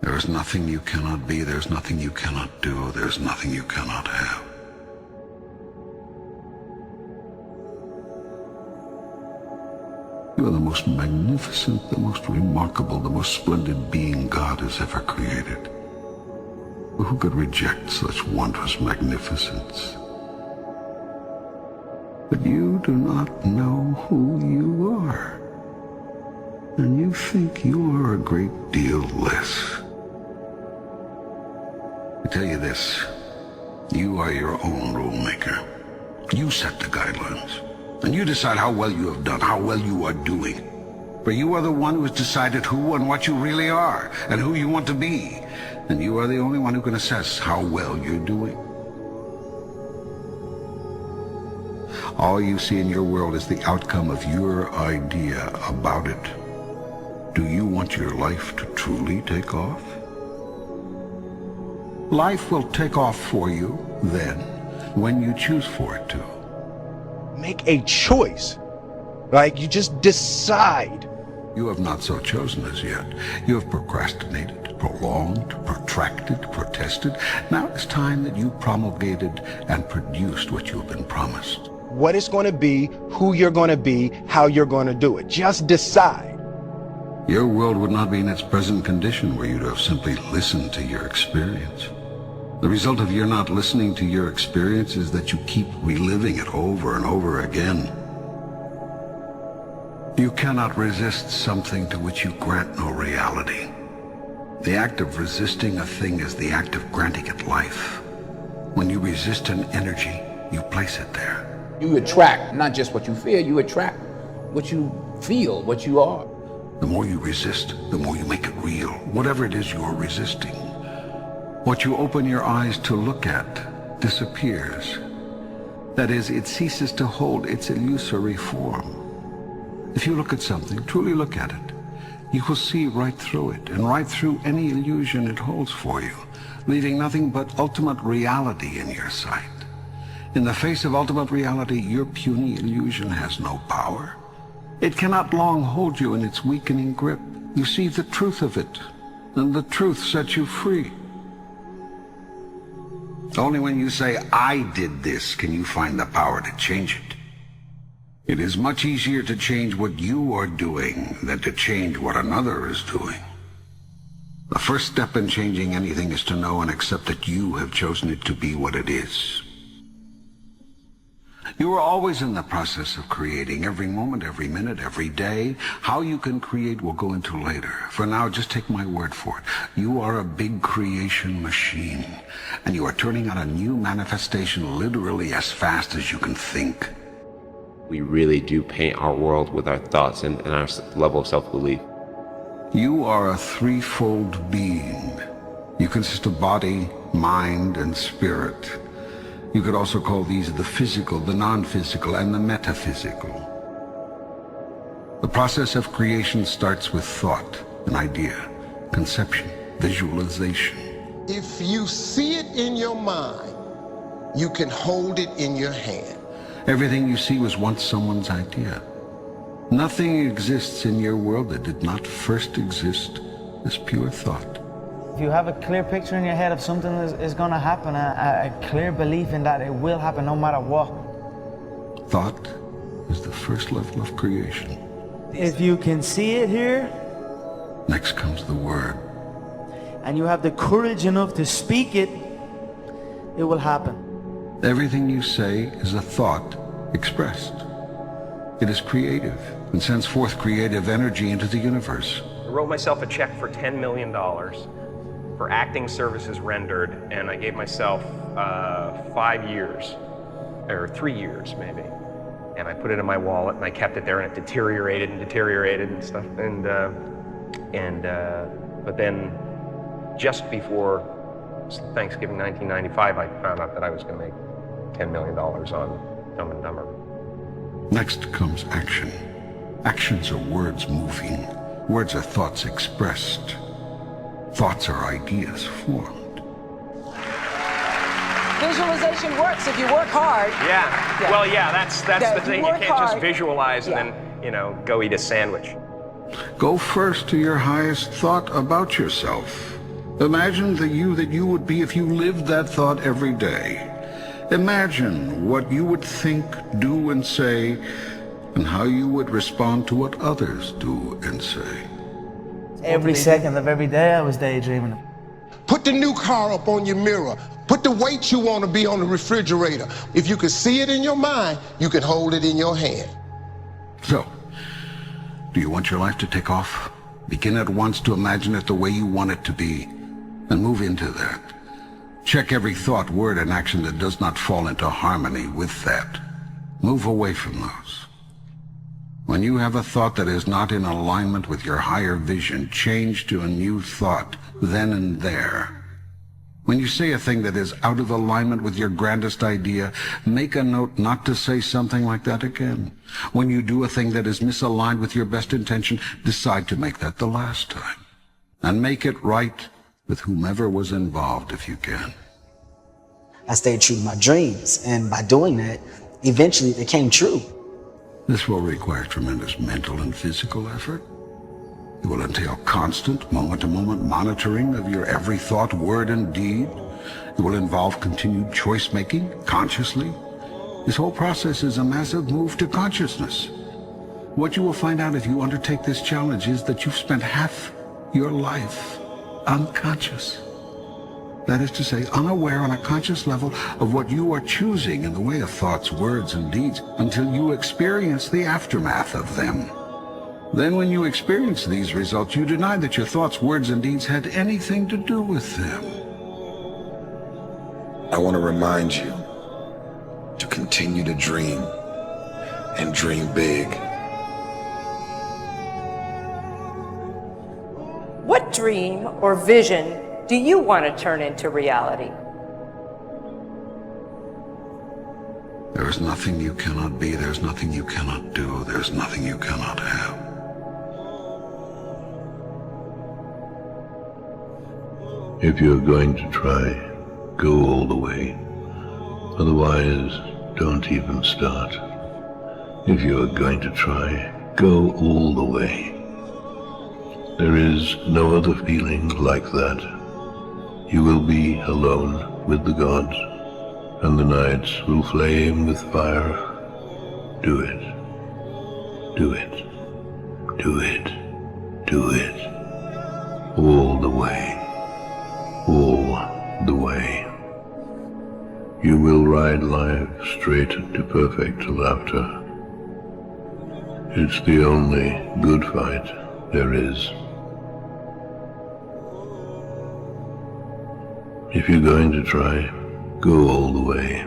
There is nothing you cannot be, there's nothing you cannot do, there's nothing you cannot have. You are the most magnificent, the most remarkable, the most splendid being God has ever created. Who could reject such wondrous magnificence? But you do not know who you are, and you think you are a great deal less. I tell you this, you are your own rule maker. You set the guidelines, and you decide how well you have done, how well you are doing. For you are the one who has decided who and what you really are, and who you want to be. And you are the only one who can assess how well you're doing. All you see in your world is the outcome of your idea about it. Do you want your life to truly take off? Life will take off for you then, when you choose for it to. Make a choice. Like, you just decide. You have not so chosen as yet. You have procrastinated, prolonged, protracted, protested. Now it's time that you promulgated and produced what you have been promised. What it's going to be, who you're going to be, how you're going to do it. Just decide. Your world would not be in its present condition were you to have simply listened to your experience. The result of your not listening to your experience is that you keep reliving it over and over again. You cannot resist something to which you grant no reality. The act of resisting a thing is the act of granting it life. When you resist an energy, you place it there. You attract not just what you fear, you attract what you feel, what you are. The more you resist, the more you make it real, whatever it is you're resisting. What you open your eyes to look at disappears. That is, it ceases to hold its illusory form. If you look at something, truly look at it, you will see right through it, and right through any illusion it holds for you, leaving nothing but ultimate reality in your sight. In the face of ultimate reality, your puny illusion has no power. It cannot long hold you in its weakening grip. You see the truth of it, and the truth sets you free. Only when you say, I did this, can you find the power to change it. It is much easier to change what you are doing than to change what another is doing. The first step in changing anything is to know and accept that you have chosen it to be what it is. You are always in the process of creating, every moment, every minute, every day. How you can create we'll go into later. For now, just take my word for it. You are a big creation machine, and you are turning out a new manifestation literally as fast as you can think. We really do paint our world with our thoughts and our level of self-belief. You are a threefold being. You consist of body, mind, and spirit. You could also call these the physical, the non-physical, and the metaphysical. The process of creation starts with thought, an idea, conception, visualization. If you see it in your mind, you can hold it in your hand. Everything you see was once someone's idea. Nothing exists in your world that did not first exist as pure thought. If you have a clear picture in your head of something is going to happen, a clear belief in that it will happen no matter what. Thought is the first level of creation. If you can see it here, next comes the word. And you have the courage enough to speak it, it will happen. Everything you say is a thought expressed. It is creative and sends forth creative energy into the universe. I wrote myself a check for $10 million for acting services rendered, and I gave myself 5 years, or 3 years maybe. And I put it in my wallet, and I kept it there, and it deteriorated and deteriorated and stuff. But then, just before Thanksgiving 1995, I found out that I was going to make $10 million on Dumb and Dumber. Next comes action. Actions are words moving. Words are thoughts expressed. Thoughts are ideas formed. Visualization works if you work hard. Yeah. Well, yeah, that's the thing. You can't just visualize and then, go eat a sandwich. Go first to your highest thought about yourself. Imagine the you that you would be if you lived that thought every day. Imagine what you would think, do, and say, and how you would respond to what others do and say. Every second of every day I was daydreaming. Put the new car up on your mirror. Put the weight you want to be on the refrigerator. If you can see it in your mind, you can hold it in your hand. So, do you want your life to take off? Begin at once to imagine it the way you want it to be, and move into that. Check every thought, word, and action that does not fall into harmony with that. Move away from those. When you have a thought that is not in alignment with your higher vision, change to a new thought, then and there. When you say a thing that is out of alignment with your grandest idea, make a note not to say something like that again. When you do a thing that is misaligned with your best intention, decide to make that the last time. And make it right with whomever was involved if you can. I stayed true to my dreams, and by doing that, eventually they came true. This will require tremendous mental and physical effort. It will entail constant, moment-to-moment monitoring of your every thought, word, and deed. It will involve continued choice-making, consciously. This whole process is a massive move to consciousness. What you will find out if you undertake this challenge is that you've spent half your life unconscious. That is to say, unaware on a conscious level of what you are choosing in the way of thoughts, words, and deeds until you experience the aftermath of them. Then when you experience these results, you deny that your thoughts, words, and deeds had anything to do with them. I want to remind you to continue to dream and dream big. What dream or vision do you want to turn into reality? There is nothing you cannot be, there's nothing you cannot do, there's nothing you cannot have. If you're going to try, go all the way. Otherwise, don't even start. If you're going to try, go all the way. There is no other feeling like that. You will be alone with the gods, and the nights will flame with fire. Do it. Do it. Do it. Do it. All the way. All the way. You will ride life straight to perfect laughter. It's the only good fight there is. If you're going to try, go all the way.